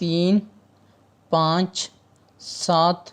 3، 5، 7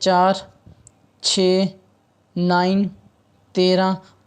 4، 6، 9، 13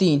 3،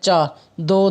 4، 2،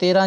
13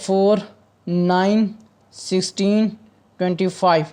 4، 9، 16، 25۔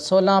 16،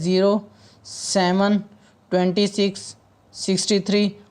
0، 7، 26، 63،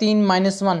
3 -1،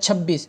26۔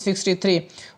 63۔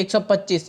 125،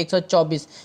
124۔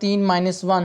3 -1